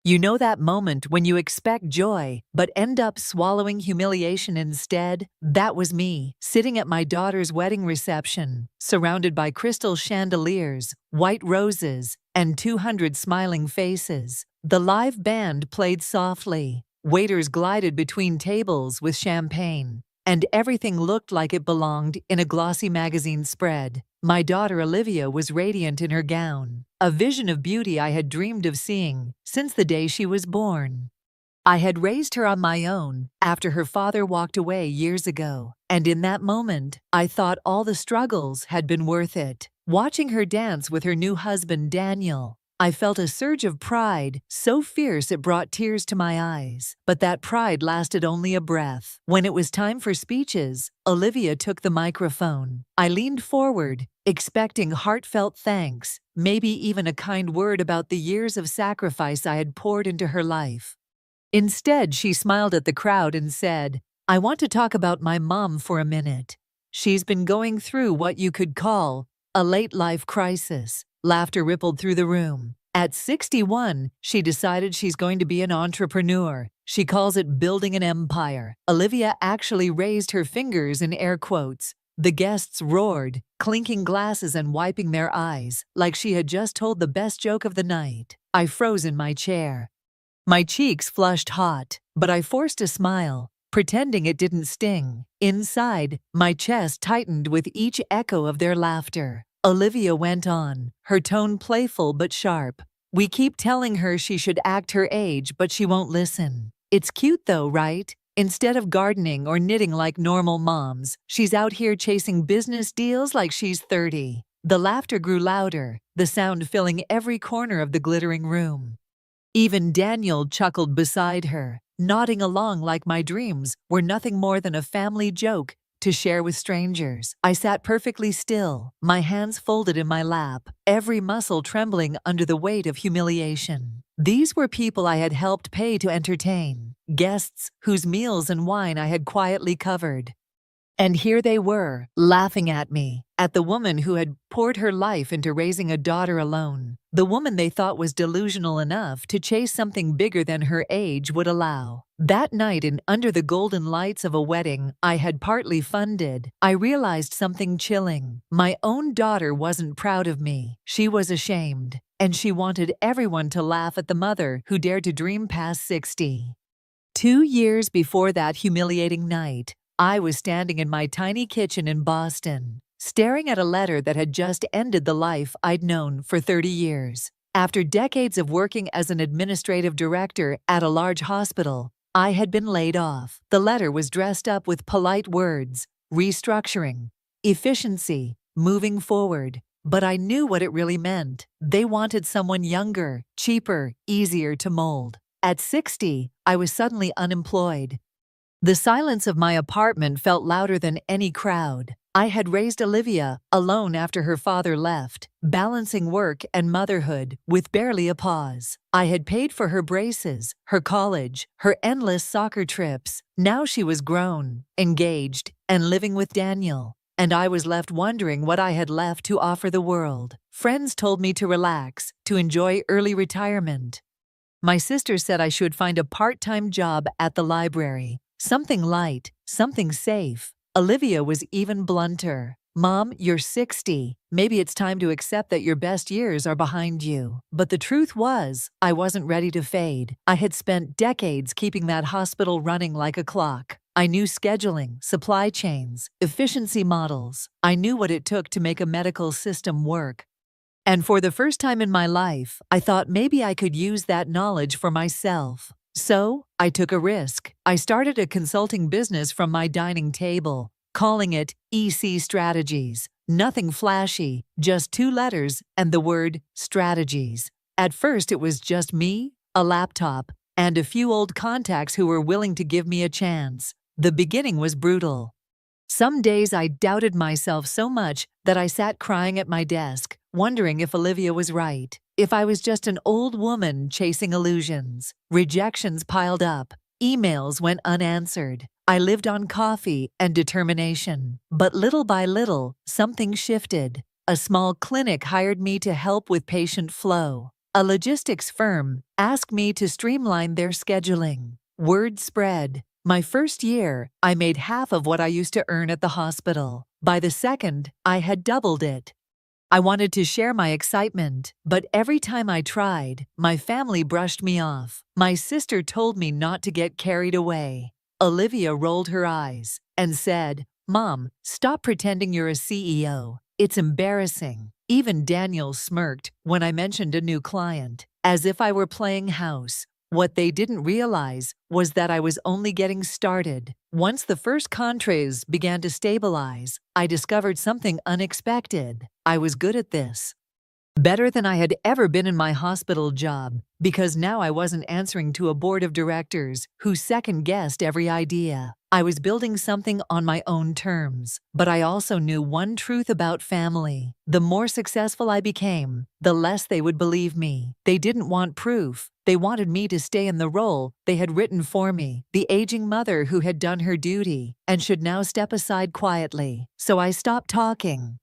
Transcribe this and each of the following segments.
You know that moment when you expect joy but end up swallowing humiliation instead? That was me, sitting at my daughter's wedding reception, surrounded by crystal chandeliers, white roses, and 200 smiling faces. The live band played softly. Waiters glided between tables with champagne, and everything looked like it belonged in a glossy magazine spread. My daughter Olivia was radiant in her gown, a vision of beauty I had dreamed of seeing since the day she was born. I had raised her on my own after her father walked away years ago, and in that moment, I thought all the struggles had been worth it. Watching her dance with her new husband Daniel, I felt a surge of pride, so fierce it brought tears to my eyes. But that pride lasted only a breath. When it was time for speeches, Olivia took the microphone. I leaned forward, expecting heartfelt thanks, maybe even a kind word about the years of sacrifice I had poured into her life. Instead, she smiled at the crowd and said, "I want to talk about my mom for a minute. She's been going through what you could call a late-life crisis." Laughter rippled through the room. At 61, she decided she's going to be an entrepreneur. She calls it building an empire. Olivia actually raised her fingers in air quotes. The guests roared, clinking glasses and wiping their eyes, like she had just told the best joke of the night. I froze in my chair. My cheeks flushed hot, but I forced a smile, pretending it didn't sting. Inside, my chest tightened with each echo of their laughter. Olivia went on, her tone playful but sharp. "We keep telling her she should act her age, but she won't listen. It's cute though, right? Instead of gardening or knitting like normal moms, she's out here chasing business deals like she's 30. The laughter grew louder, the sound filling every corner of the glittering room. Even Daniel chuckled beside her, nodding along like my dreams were nothing more than a family joke to share with strangers. I sat perfectly still, my hands folded in my lap, every muscle trembling under the weight of humiliation. These were people I had helped pay to entertain, guests whose meals and wine I had quietly covered. And here they were, laughing at me, at the woman who had poured her life into raising a daughter alone, the woman they thought was delusional enough to chase something bigger than her age would allow. That night, and under the golden lights of a wedding I had partly funded, I realized something chilling. My own daughter wasn't proud of me. She was ashamed, and she wanted everyone to laugh at the mother who dared to dream past 60. 2 years before that humiliating night, I was standing in my tiny kitchen in Boston, staring at a letter that had just ended the life I'd known for 30 years. After decades of working as an administrative director at a large hospital, I had been laid off. The letter was dressed up with polite words: restructuring, efficiency, moving forward. But I knew what it really meant. They wanted someone younger, cheaper, easier to mold. At 60, I was suddenly unemployed. The silence of my apartment felt louder than any crowd. I had raised Olivia alone after her father left, balancing work and motherhood with barely a pause. I had paid for her braces, her college, her endless soccer trips. Now she was grown, engaged, and living with Daniel. And I was left wondering what I had left to offer the world. Friends told me to relax, to enjoy early retirement. My sister said I should find a part-time job at the library. Something light, something safe. Olivia was even blunter. "Mom, you're 60. Maybe it's time to accept that your best years are behind you." But the truth was, I wasn't ready to fade. I had spent decades keeping that hospital running like a clock. I knew scheduling, supply chains, efficiency models. I knew what it took to make a medical system work. And for the first time in my life, I thought maybe I could use that knowledge for myself. So, I took a risk. I started a consulting business from my dining table, calling it EC Strategies. Nothing flashy, just 2 letters and the word strategies. At first, it was just me, a laptop, and a few old contacts who were willing to give me a chance. The beginning was brutal. Some days I doubted myself so much that I sat crying at my desk, wondering if Olivia was right, if I was just an old woman chasing illusions. Rejections piled up, emails went unanswered. I lived on coffee and determination. But little by little, something shifted. A small clinic hired me to help with patient flow. A logistics firm asked me to streamline their scheduling. Word spread. My first year, I made half of what I used to earn at the hospital. By the second, I had doubled it. I wanted to share my excitement, but every time I tried, my family brushed me off. My sister told me not to get carried away. Olivia rolled her eyes and said, "Mom, stop pretending you're a CEO. It's embarrassing." Even Daniel smirked when I mentioned a new client, as if I were playing house. What they didn't realize was that I was only getting started. Once the first contracts began to stabilize, I discovered something unexpected. I was good at this. Better than I had ever been in my hospital job, because now I wasn't answering to a board of directors who second-guessed every idea. I was building something on my own terms, but I also knew one truth about family. The more successful I became, the less they would believe me. They didn't want proof. They wanted me to stay in the role they had written for me, the aging mother who had done her duty and should now step aside quietly. So I stopped talking.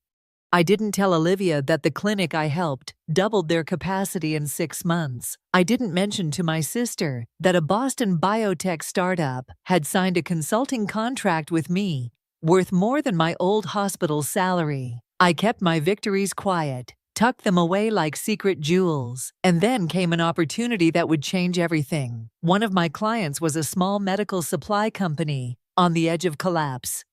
I didn't tell Olivia that the clinic I helped doubled their capacity in 6 months. I didn't mention to my sister that a Boston biotech startup had signed a consulting contract with me, worth more than my old hospital salary. I kept my victories quiet, tucked them away like secret jewels, and then came an opportunity that would change everything. One of my clients was a small medical supply company on the edge of collapse.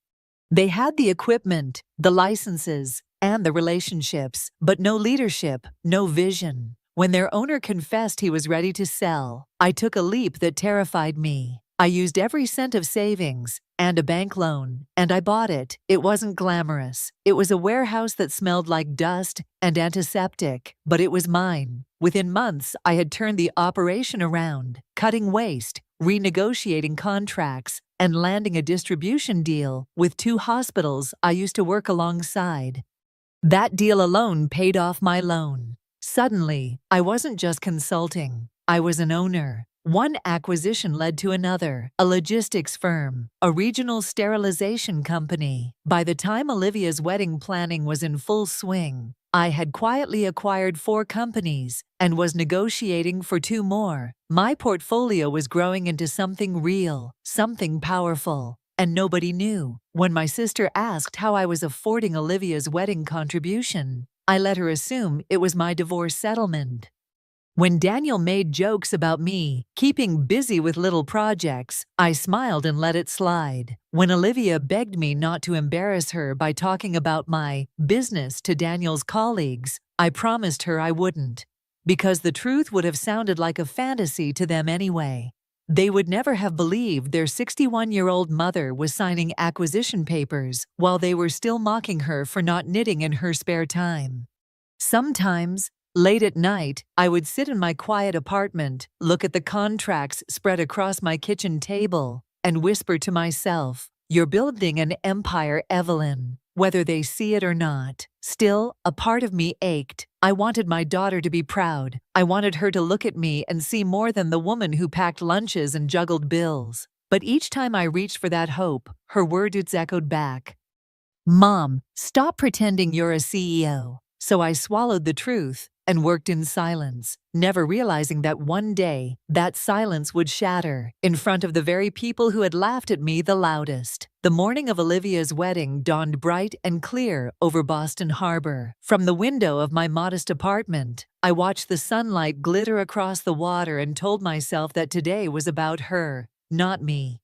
They had the equipment, the licenses, and the relationships, but no leadership, no vision. When their owner confessed he was ready to sell, I took a leap that terrified me. I used every cent of savings and a bank loan, and I bought it. It wasn't glamorous. It was a warehouse that smelled like dust and antiseptic, but it was mine. Within months, I had turned the operation around, cutting waste, renegotiating contracts, and landing a distribution deal with 2 hospitals I used to work alongside. That deal alone paid off my loan. Suddenly, I wasn't just consulting. I was an owner. One acquisition led to another, a logistics firm, a regional sterilization company. By the time Olivia's wedding planning was in full swing, I had quietly acquired 4 companies and was negotiating for 2 more. My portfolio was growing into something real, something powerful, and nobody knew. When my sister asked how I was affording Olivia's wedding contribution, I let her assume it was my divorce settlement. When Daniel made jokes about me keeping busy with little projects, I smiled and let it slide. When Olivia begged me not to embarrass her by talking about my business to Daniel's colleagues, I promised her I wouldn't, because the truth would have sounded like a fantasy to them anyway. They would never have believed their 61-year-old mother was signing acquisition papers while they were still mocking her for not knitting in her spare time. Sometimes, late at night, I would sit in my quiet apartment, look at the contracts spread across my kitchen table, and whisper to myself, "You're building an empire, Evelyn," whether they see it or not. Still, a part of me ached. I wanted my daughter to be proud. I wanted her to look at me and see more than the woman who packed lunches and juggled bills. But each time I reached for that hope, her words echoed back. "Mom, stop pretending you're a CEO." So I swallowed the truth and worked in silence, never realizing that one day, that silence would shatter in front of the very people who had laughed at me the loudest. The morning of Olivia's wedding dawned bright and clear over Boston Harbor. From the window of my modest apartment, I watched the sunlight glitter across the water and told myself that today was about her, not me.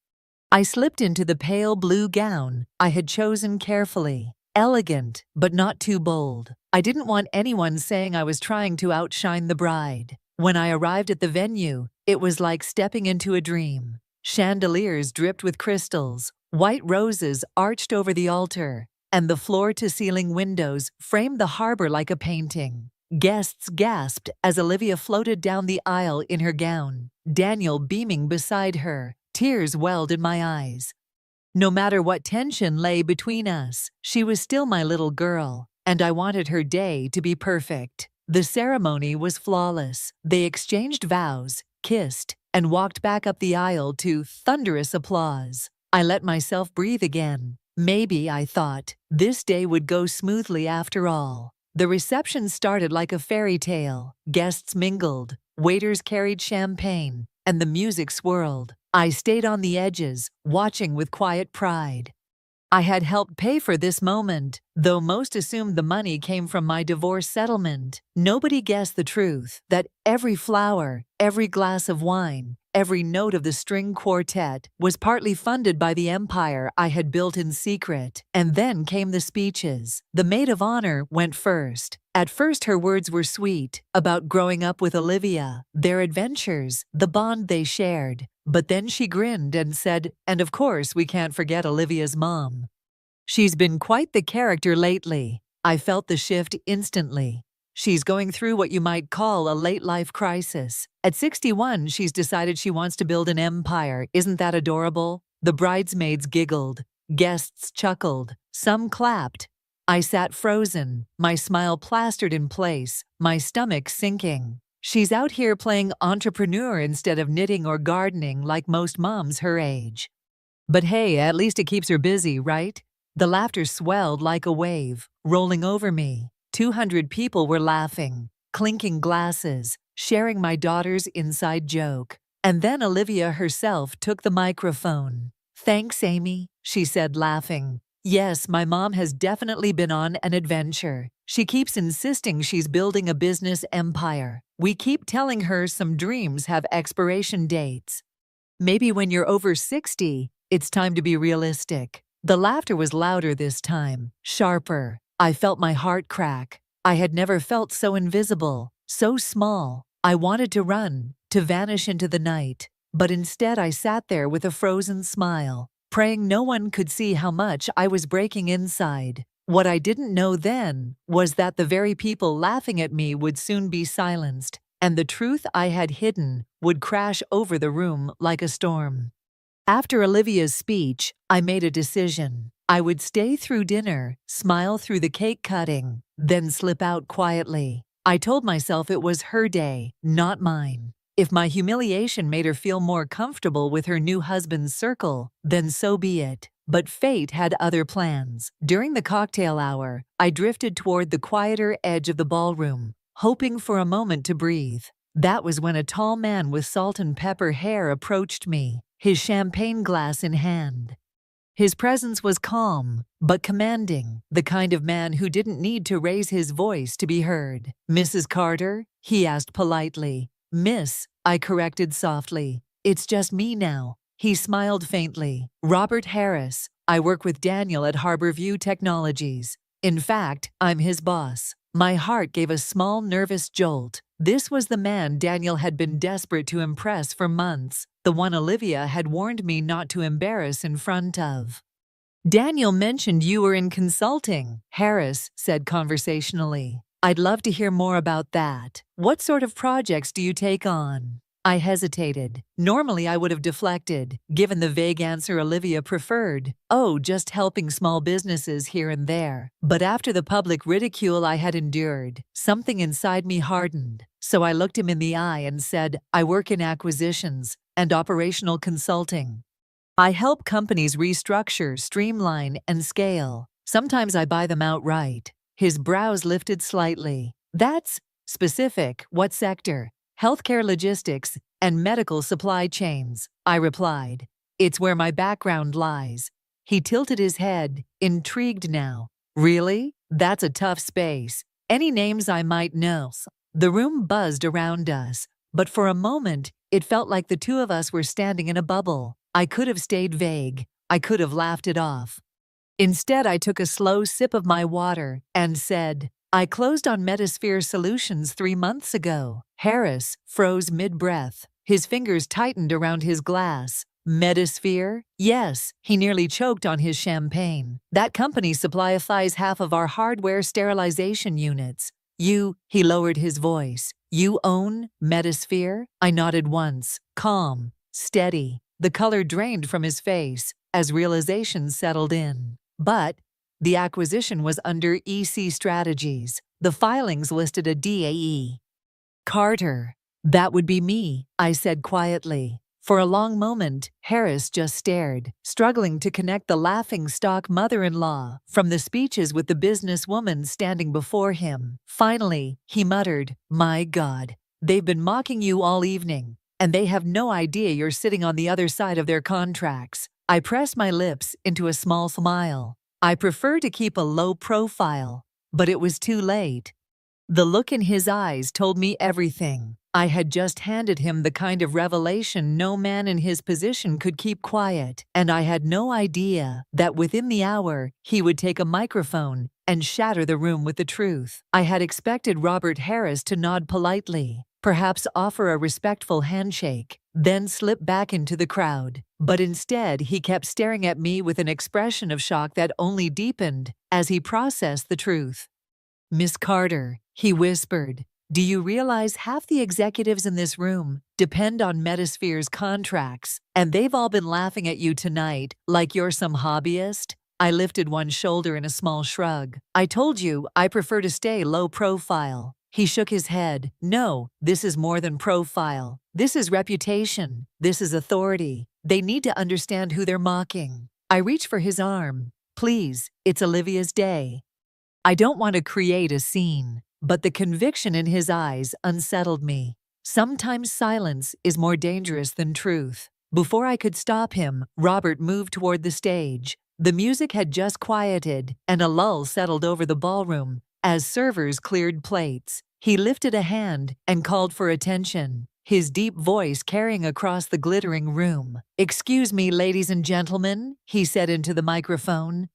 I slipped into the pale blue gown I had chosen carefully. Elegant, but not too bold. I didn't want anyone saying I was trying to outshine the bride. When I arrived at the venue, it was like stepping into a dream. Chandeliers dripped with crystals, white roses arched over the altar, and the floor-to-ceiling windows framed the harbor like a painting. Guests gasped as Olivia floated down the aisle in her gown, Daniel beaming beside her. Tears welled in my eyes. No matter what tension lay between us, she was still my little girl, and I wanted her day to be perfect. The ceremony was flawless. They exchanged vows, kissed, and walked back up the aisle to thunderous applause. I let myself breathe again. Maybe, I thought, this day would go smoothly after all. The reception started like a fairy tale. Guests mingled, waiters carried champagne, and the music swirled. I stayed on the edges, watching with quiet pride. I had helped pay for this moment, though most assumed the money came from my divorce settlement. Nobody guessed the truth, that every flower, every glass of wine, every note of the string quartet was partly funded by the empire I had built in secret. And then came the speeches. The maid of honor went first. At first her words were sweet, about growing up with Olivia, their adventures, the bond they shared. But then she grinned and said, "And of course we can't forget Olivia's mom. She's been quite the character lately." I felt the shift instantly. She's going through what you might call a late-life crisis. At 61, she's decided she wants to build an empire. Isn't that adorable? The bridesmaids giggled. Guests chuckled. Some clapped. I sat frozen, my smile plastered in place, my stomach sinking. She's out here playing entrepreneur instead of knitting or gardening like most moms her age. But hey, at least it keeps her busy, right? The laughter swelled like a wave, rolling over me. 200 people were laughing, clinking glasses, sharing my daughter's inside joke. And then Olivia herself took the microphone. "Thanks, Amy," she said, laughing. "Yes, my mom has definitely been on an adventure. She keeps insisting she's building a business empire. We keep telling her some dreams have expiration dates. Maybe when you're over 60, it's time to be realistic." The laughter was louder this time, sharper. I felt my heart crack. I had never felt so invisible, so small. I wanted to run, to vanish into the night. But instead I sat there with a frozen smile, praying no one could see how much I was breaking inside. What I didn't know then was that the very people laughing at me would soon be silenced, and the truth I had hidden would crash over the room like a storm. After Olivia's speech, I made a decision. I would stay through dinner, smile through the cake cutting, then slip out quietly. I told myself it was her day, not mine. If my humiliation made her feel more comfortable with her new husband's circle, then so be it. But fate had other plans. During the cocktail hour, I drifted toward the quieter edge of the ballroom, hoping for a moment to breathe. That was when a tall man with salt and pepper hair approached me, his champagne glass in hand. His presence was calm, but commanding, the kind of man who didn't need to raise his voice to be heard. "Mrs. Carter?" he asked politely. "Miss," I corrected softly. "It's just me now." He smiled faintly. "Robert Harris. I work with Daniel at Harborview Technologies. In fact, I'm his boss." My heart gave a small nervous jolt. This was the man Daniel had been desperate to impress for months, the one Olivia had warned me not to embarrass in front of. "Daniel mentioned you were in consulting," Harris said conversationally. "I'd love to hear more about that. What sort of projects do you take on?" I hesitated. Normally I would have deflected, given the vague answer Olivia preferred. "Oh, just helping small businesses here and there." But after the public ridicule I had endured, something inside me hardened. So I looked him in the eye and said, "I work in acquisitions and operational consulting. I help companies restructure, streamline, and scale. Sometimes I buy them outright." His brows lifted slightly. "That's specific. What sector?" "Healthcare logistics and medical supply chains," I replied. "It's where my background lies." He tilted his head, intrigued now. "Really? That's a tough space. Any names I might know?" The room buzzed around us, but for a moment, it felt like the two of us were standing in a bubble. I could have stayed vague. I could have laughed it off. Instead, I took a slow sip of my water and said, "I closed on Metasphere Solutions 3 months ago." Harris froze mid-breath. His fingers tightened around his glass. "Metasphere?" "Yes." He nearly choked on his champagne. "That company supplies half of our hardware sterilization units." He lowered his voice. "You own Metasphere?" I nodded once, calm, steady. The color drained from his face as realization settled in. But the acquisition was under EC Strategies. The filings listed a DAE. "Carter." "That would be me," I said quietly. For a long moment, Harris just stared, struggling to connect the laughing-stock mother-in-law from the speeches with the businesswoman standing before him. Finally, he muttered, "My God, they've been mocking you all evening, and they have no idea you're sitting on the other side of their contracts." I pressed my lips into a small smile. I prefer to keep a low profile, but it was too late. The look in his eyes told me everything. I had just handed him the kind of revelation no man in his position could keep quiet, and I had no idea that within the hour he would take a microphone and shatter the room with the truth. I had expected Robert Harris to nod politely, perhaps offer a respectful handshake, then slip back into the crowd. But instead, he kept staring at me with an expression of shock that only deepened as he processed the truth. "Miss Carter," he whispered, "do you realize half the executives in this room depend on Metasphere's contracts, and they've all been laughing at you tonight like you're some hobbyist?" I lifted one shoulder in a small shrug. "I told you I prefer to stay low profile." He shook his head. "No, this is more than profile. This is reputation. This is authority. They need to understand who they're mocking." I reached for his arm. "Please, it's Olivia's day." I don't want to create a scene, but the conviction in his eyes unsettled me. Sometimes silence is more dangerous than truth. Before I could stop him, Robert moved toward the stage. The music had just quieted, and a lull settled over the ballroom as servers cleared plates. He lifted a hand and called for attention, his deep voice carrying across the glittering room. "Excuse me, ladies and gentlemen," he said into the microphone.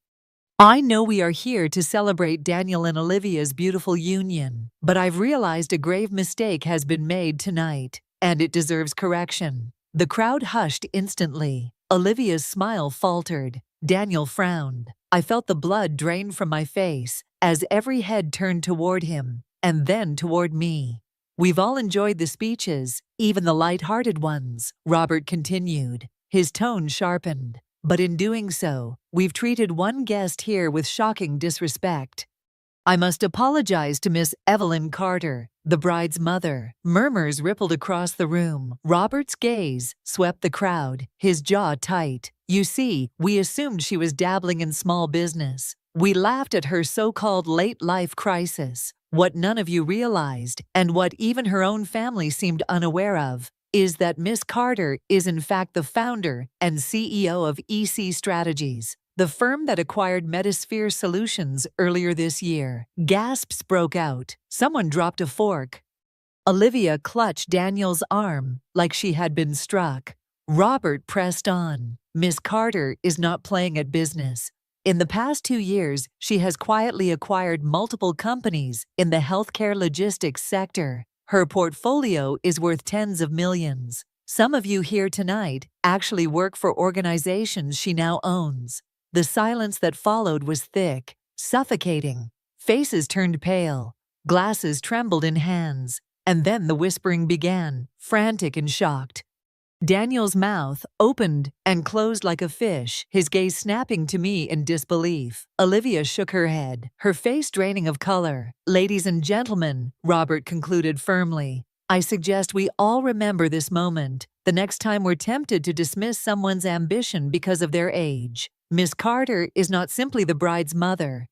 "I know we are here to celebrate Daniel and Olivia's beautiful union, but I've realized a grave mistake has been made tonight, and it deserves correction." The crowd hushed instantly. Olivia's smile faltered. Daniel frowned. I felt the blood drain from my face as every head turned toward him, and then toward me. "We've all enjoyed the speeches, even the light-hearted ones," Robert continued. His tone sharpened. "But in doing so, we've treated one guest here with shocking disrespect. I must apologize to Miss Evelyn Carter, the bride's mother." Murmurs rippled across the room. Robert's gaze swept the crowd, his jaw tight. "You see, we assumed she was dabbling in small business. We laughed at her so-called late-life crisis. What none of you realized, and what even her own family seemed unaware of, is that Miss Carter is in fact the founder and CEO of EC Strategies, the firm that acquired Metasphere Solutions earlier this year." Gasps broke out. Someone dropped a fork. Olivia clutched Daniel's arm like she had been struck. Robert pressed on. "Miss Carter is not playing at business. In the past 2 years, she has quietly acquired multiple companies in the healthcare logistics sector. Her portfolio is worth tens of millions. Some of you here tonight actually work for organizations she now owns." The silence that followed was thick, suffocating. Faces turned pale, glasses trembled in hands, and then the whispering began, frantic and shocked. Daniel's mouth opened and closed like a fish, his gaze snapping to me in disbelief. Olivia shook her head, her face draining of color. "Ladies and gentlemen," Robert concluded firmly, "I suggest we all remember this moment the next time we're tempted to dismiss someone's ambition because of their age. Miss Carter is not simply the bride's mother.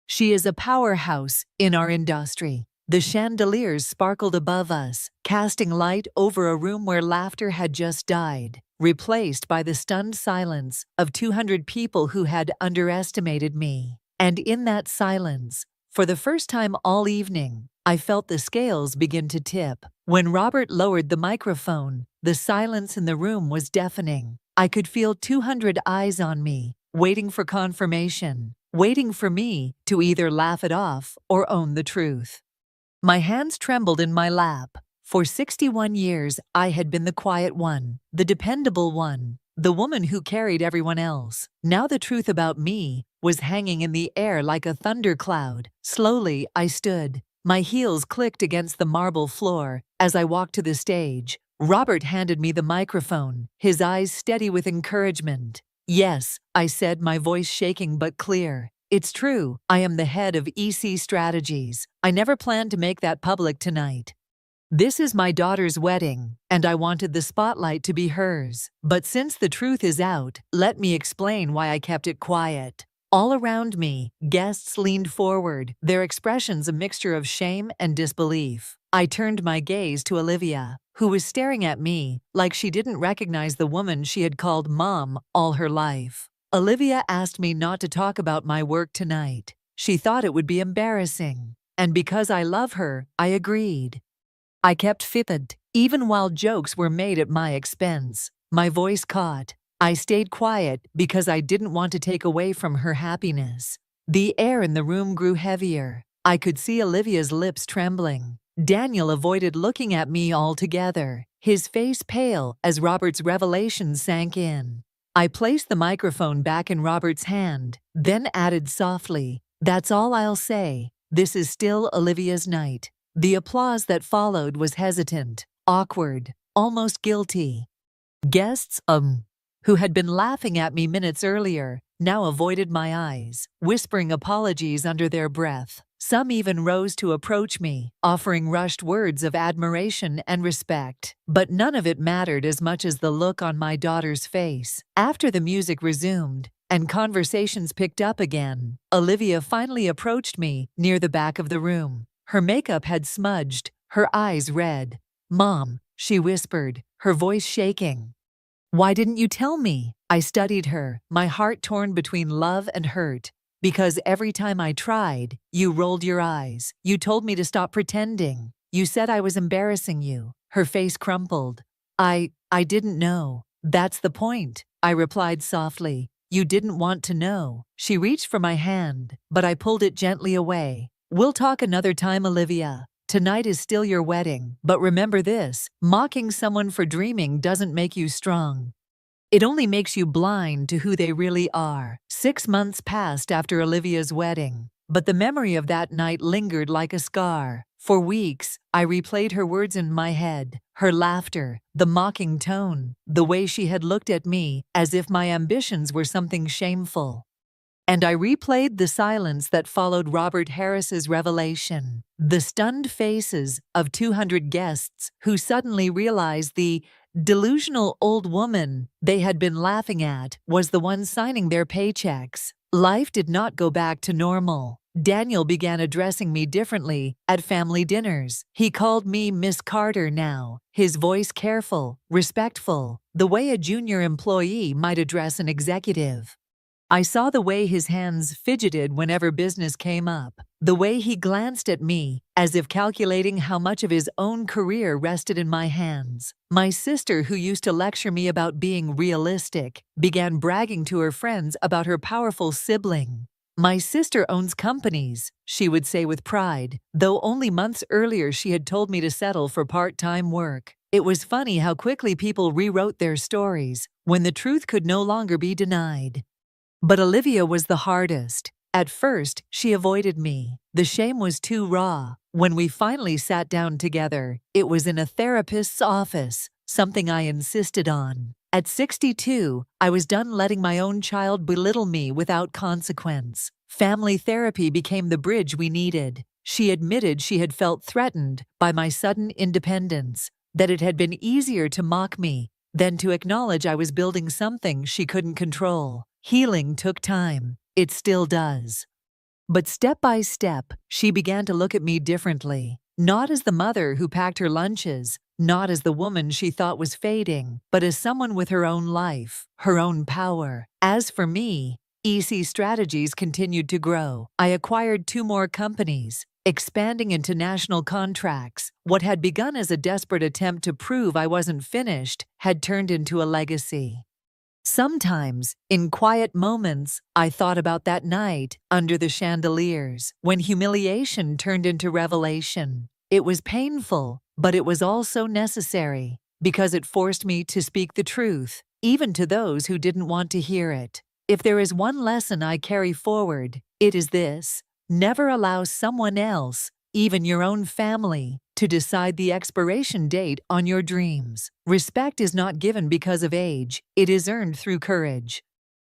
She is a powerhouse in our industry." The chandeliers sparkled above us, casting light over a room where laughter had just died, replaced by the stunned silence of 200 people who had underestimated me. And in that silence, for the first time all evening, I felt the scales begin to tip. When Robert lowered the microphone, the silence in the room was deafening. I could feel 200 eyes on me, waiting for confirmation, waiting for me to either laugh it off or own the truth. My hands trembled in my lap. For 61 years, I had been the quiet one, the dependable one, the woman who carried everyone else. Now the truth about me was hanging in the air like a thundercloud. Slowly, I stood. My heels clicked against the marble floor as I walked to the stage. Robert handed me the microphone, his eyes steady with encouragement. "Yes," I said, my voice shaking but clear. "It's true, I am the head of EC Strategies. I never planned to make that public tonight." This is my daughter's wedding, and I wanted the spotlight to be hers. But since the truth is out, let me explain why I kept it quiet. All around me, guests leaned forward, their expressions a mixture of shame and disbelief. I turned my gaze to Olivia, who was staring at me like she didn't recognize the woman she had called Mom all her life. Olivia asked me not to talk about my work tonight. She thought it would be embarrassing. And because I love her, I agreed. I kept fitted, even while jokes were made at my expense. My voice caught. I stayed quiet because I didn't want to take away from her happiness. The air in the room grew heavier. I could see Olivia's lips trembling. Daniel avoided looking at me altogether, his face pale as Robert's revelation sank in. I placed the microphone back in Robert's hand, then added softly, "That's all I'll say. This is still Olivia's night." The applause that followed was hesitant, awkward, almost guilty. Guests, who had been laughing at me minutes earlier, now avoided my eyes, whispering apologies under their breath. Some even rose to approach me, offering rushed words of admiration and respect. But none of it mattered as much as the look on my daughter's face. After the music resumed, and conversations picked up again, Olivia finally approached me near the back of the room. Her makeup had smudged, her eyes red. "Mom," she whispered, her voice shaking. "Why didn't you tell me?" I studied her, my heart torn between love and hurt. "Because every time I tried, you rolled your eyes. You told me to stop pretending. You said I was embarrassing you." Her face crumpled. I didn't know." "That's the point," I replied softly. "You didn't want to know." She reached for my hand, but I pulled it gently away. "We'll talk another time, Olivia. Tonight is still your wedding, but remember this, mocking someone for dreaming doesn't make you strong. It only makes you blind to who they really are." 6 months passed after Olivia's wedding, but the memory of that night lingered like a scar. For weeks, I replayed her words in my head, her laughter, the mocking tone, the way she had looked at me as if my ambitions were something shameful. And I replayed the silence that followed Robert Harris's revelation, the stunned faces of 200 guests who suddenly realized the delusional old woman they had been laughing at was the one signing their paychecks. Life did not go back to normal. Daniel began addressing me differently at family dinners. He called me Miss Carter now, his voice careful, respectful, the way a junior employee might address an executive. I saw the way his hands fidgeted whenever business came up, the way he glanced at me, as if calculating how much of his own career rested in my hands. My sister, who used to lecture me about being realistic, began bragging to her friends about her powerful sibling. "My sister owns companies," she would say with pride, though only months earlier she had told me to settle for part-time work. It was funny how quickly people rewrote their stories when the truth could no longer be denied. But Olivia was the hardest. At first, she avoided me. The shame was too raw. When we finally sat down together, it was in a therapist's office, something I insisted on. At 62, I was done letting my own child belittle me without consequence. Family therapy became the bridge we needed. She admitted she had felt threatened by my sudden independence, that it had been easier to mock me than to acknowledge I was building something she couldn't control. Healing took time. It still does. But step by step, she began to look at me differently. Not as the mother who packed her lunches, not as the woman she thought was fading, but as someone with her own life, her own power. As for me, EC Strategies continued to grow. I acquired 2 more companies, expanding into national contracts. What had begun as a desperate attempt to prove I wasn't finished had turned into a legacy. Sometimes, in quiet moments, I thought about that night under the chandeliers, when humiliation turned into revelation. It was painful, but it was also necessary, because it forced me to speak the truth, even to those who didn't want to hear it. If there is one lesson I carry forward, it is this: never allow someone else, even your own family, to decide the expiration date on your dreams. Respect is not given because of age, it is earned through courage.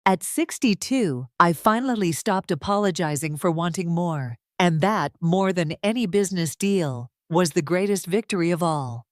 At 62, I finally stopped apologizing for wanting more, and that, more than any business deal, was the greatest victory of all.